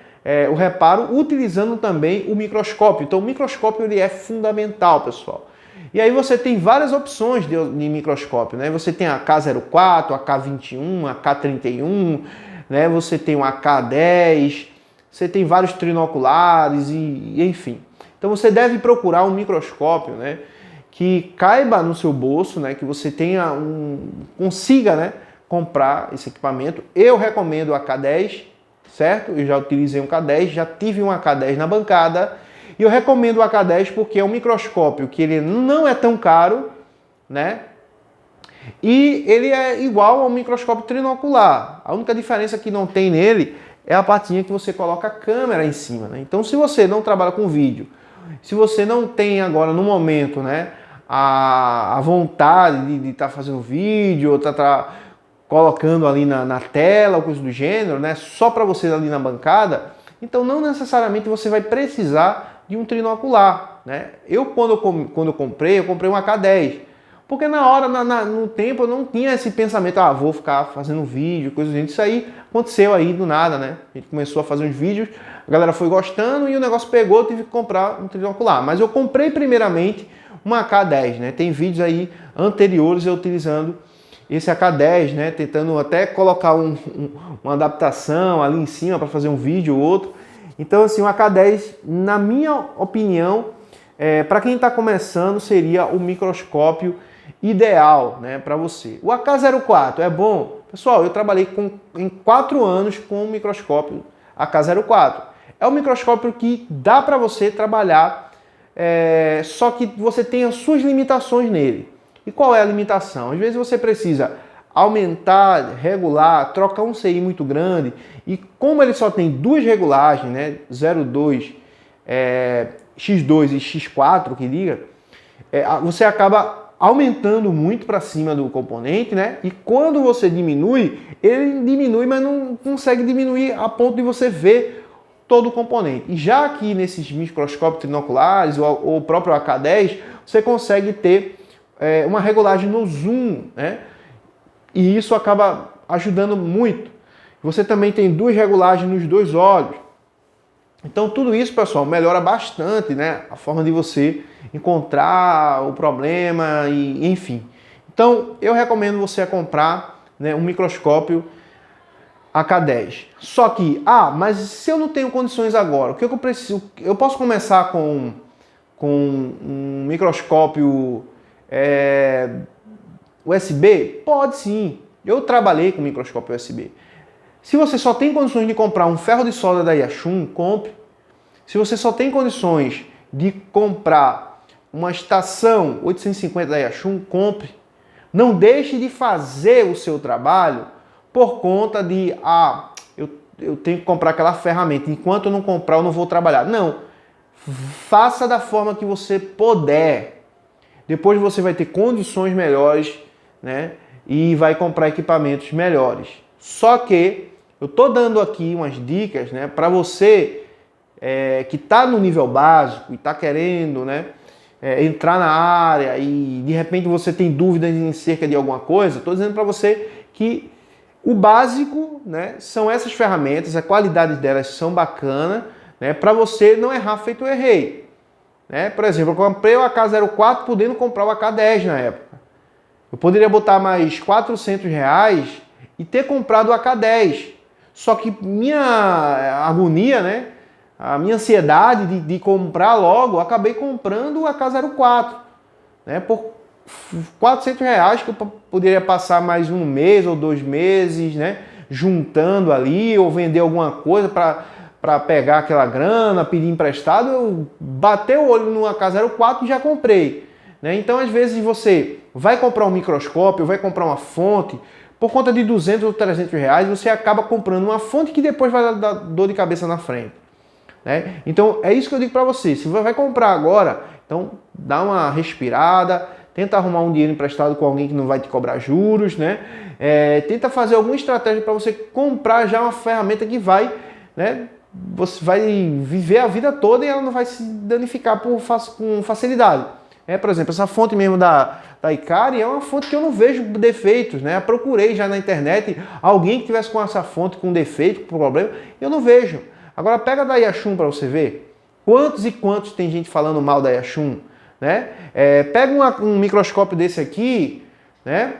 Speaker 1: o reparo utilizando também o microscópio. Então o microscópio ele é fundamental, pessoal. E aí você tem várias opções de microscópio, né? Você tem a K04, a K21, a K31, né? Você tem o AK10, você tem vários trinoculares e enfim. Então você deve procurar um microscópio, né, que caiba no seu bolso, né, que você consiga, né, comprar esse equipamento. Eu recomendo o AK10, certo? Eu já utilizei um AK10, já tive um AK10 na bancada e eu recomendo o AK10 porque é um microscópio que ele não é tão caro, né? E ele é igual ao microscópio trinocular. A única diferença que não tem nele é a partinha que você coloca a câmera em cima, né? Então, se você não trabalha com vídeo, se você não tem agora no momento, né, a vontade de estar fazendo vídeo ou tá colocando ali na tela ou coisa do gênero, né, só para você ali na bancada, então não necessariamente você vai precisar de um trinocular, né? Quando eu comprei um AK10. Porque na hora, no tempo, eu não tinha esse pensamento, vou ficar fazendo vídeo, coisa do gênero. Isso aí aconteceu aí do nada, né? A gente começou a fazer uns vídeos, a galera foi gostando e o negócio pegou, eu tive que comprar um trinocular. Mas eu comprei primeiramente uma AK10, né? Tem vídeos aí anteriores eu utilizando esse AK10, né? Tentando até colocar uma adaptação ali em cima para fazer um vídeo ou outro. Então, assim, o AK10, na minha opinião, para quem está começando, seria o microscópio ideal, né, para você. O AK04 é bom? Pessoal, eu trabalhei em 4 anos com o microscópio AK04. É um microscópio que dá para você trabalhar, só que você tem as suas limitações nele. E qual é a limitação? Às vezes você precisa aumentar, regular, trocar um CI muito grande, e como ele só tem 2 regulagens, né, 02, X2 e X4 que liga, você acaba aumentando muito para cima do componente, né? E quando você diminui, ele diminui, mas não consegue diminuir a ponto de você ver todo o componente. E já aqui nesses microscópios trinoculares ou o próprio AK10, você consegue ter uma regulagem no zoom, né? E isso acaba ajudando muito. Você também tem 2 regulagens nos 2 olhos. Então tudo isso, pessoal, melhora bastante, né, a forma de você encontrar o problema e enfim. Então eu recomendo você comprar, né, um microscópio AK10. Só que, mas se eu não tenho condições agora, o que eu preciso? Eu posso começar com um microscópio USB? Pode sim. Eu trabalhei com microscópio USB. Se você só tem condições de comprar um ferro de solda da Yachun, compre. Se você só tem condições de comprar uma estação 850 da Yachun, compre. Não deixe de fazer o seu trabalho por conta de, eu tenho que comprar aquela ferramenta. Enquanto eu não comprar, eu não vou trabalhar. Não. Faça da forma que você puder. Depois você vai ter condições melhores, né? E vai comprar equipamentos melhores. Só que eu estou dando aqui umas dicas, né, para você que está no nível básico e está querendo, né, entrar na área e de repente você tem dúvidas em cerca de alguma coisa. Estou dizendo para você que o básico, né, são essas ferramentas, a qualidade delas são bacana, né, para você não errar feito eu errei. Né? Por exemplo, eu comprei o AK04 podendo comprar o AK10 na época. Eu poderia botar mais R$400 e ter comprado o AK10. Só que minha agonia, né? A minha ansiedade de comprar logo, eu acabei comprando o AK04, né? Por R$400 que eu poderia passar mais 1 mês ou 2 meses, né? Juntando ali ou vender alguma coisa para para pegar aquela grana, pedir emprestado, eu batei o olho no AK-04 e já comprei. Né? Então, às vezes, você vai comprar um microscópio, vai comprar uma fonte, por conta de 200 ou 300 reais, você acaba comprando uma fonte que depois vai dar dor de cabeça na frente. Né? Então, é isso que eu digo para você. Se você vai comprar agora, então dá uma respirada, tenta arrumar um dinheiro emprestado com alguém que não vai te cobrar juros, né? Tenta fazer alguma estratégia para você comprar já uma ferramenta que vai, né? Você vai viver a vida toda e ela não vai se danificar com facilidade. Por exemplo, essa fonte mesmo da Ikari é uma fonte que eu não vejo defeitos, né? Eu procurei já na internet alguém que tivesse com essa fonte com defeito, com problema, e eu não vejo. Agora pega da Yachun para você ver. Quantos e quantos tem gente falando mal da Yachun, né? Pega um microscópio desse aqui, né?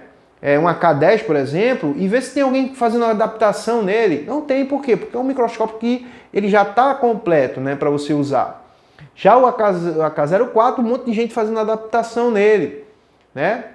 Speaker 1: Um AK-10, por exemplo, e vê se tem alguém fazendo uma adaptação nele. Não tem, por quê? Porque é um microscópio que ele já está completo, né, para você usar. Já o AK-04, um monte de gente fazendo adaptação nele, né?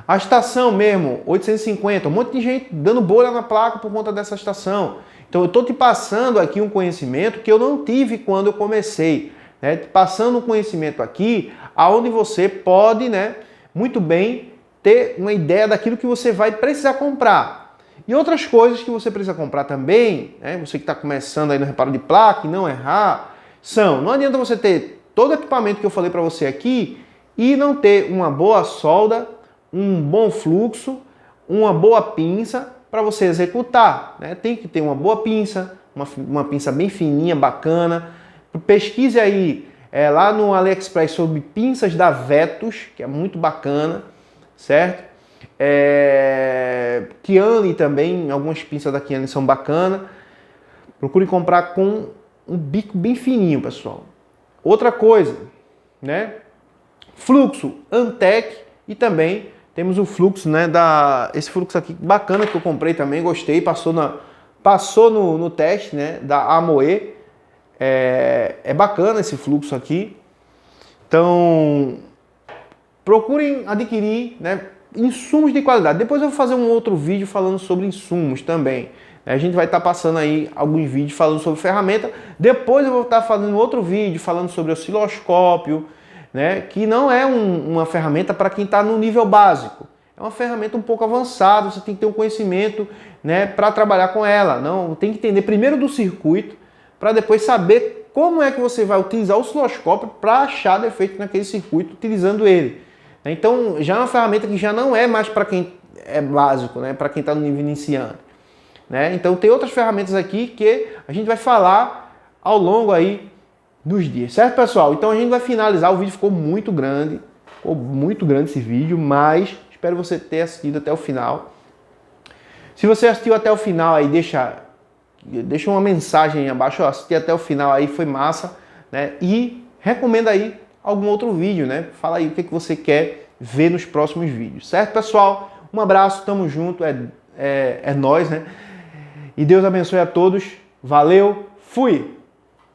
Speaker 1: A estação mesmo, 850, um monte de gente dando bolha na placa por conta dessa estação. Então eu estou te passando aqui um conhecimento que eu não tive quando eu comecei, né? Passando um conhecimento aqui, aonde você pode, né, muito bem ter uma ideia daquilo que você vai precisar comprar. E outras coisas que você precisa comprar também, né? Você que está começando aí no reparo de placa e não errar, não adianta você ter todo o equipamento que eu falei para você aqui e não ter uma boa solda, um bom fluxo, uma boa pinça para você executar, né? Tem que ter uma boa pinça, uma pinça bem fininha, bacana. Pesquise aí lá no AliExpress sobre pinças da Vetus, que é muito bacana, certo? Kiane também, algumas pinças da Kiane são bacanas. Procure comprar com um bico bem fininho, pessoal. Outra coisa, né? Fluxo Antec e também temos o fluxo, né? Esse fluxo aqui bacana que eu comprei também, gostei, passou no teste, né? Da Amoe. É bacana esse fluxo aqui. Então, procurem adquirir, né, insumos de qualidade. Depois eu vou fazer um outro vídeo falando sobre insumos também. A gente vai estar passando aí alguns vídeos falando sobre ferramenta. Depois eu vou estar fazendo outro vídeo falando sobre osciloscópio, né, que não é uma ferramenta para quem está no nível básico. É uma ferramenta um pouco avançada, você tem que ter um conhecimento, né, para trabalhar com ela. Não, tem que entender primeiro do circuito, para depois saber como é que você vai utilizar o osciloscópio para achar defeito naquele circuito utilizando ele. Então já é uma ferramenta que já não é mais para quem é básico, né, para quem está no nível iniciante. Né? Então tem outras ferramentas aqui que a gente vai falar ao longo aí dos dias, certo, pessoal? Então a gente vai finalizar, o vídeo ficou muito grande esse vídeo, mas espero você ter assistido até o final. Se você assistiu até o final aí, deixa uma mensagem aí abaixo, assisti até o final aí, foi massa, né? E recomenda aí algum outro vídeo, né? Fala aí o que você quer ver nos próximos vídeos, certo, pessoal? Um abraço, tamo junto, é nóis, né? E Deus abençoe a todos. Valeu, fui!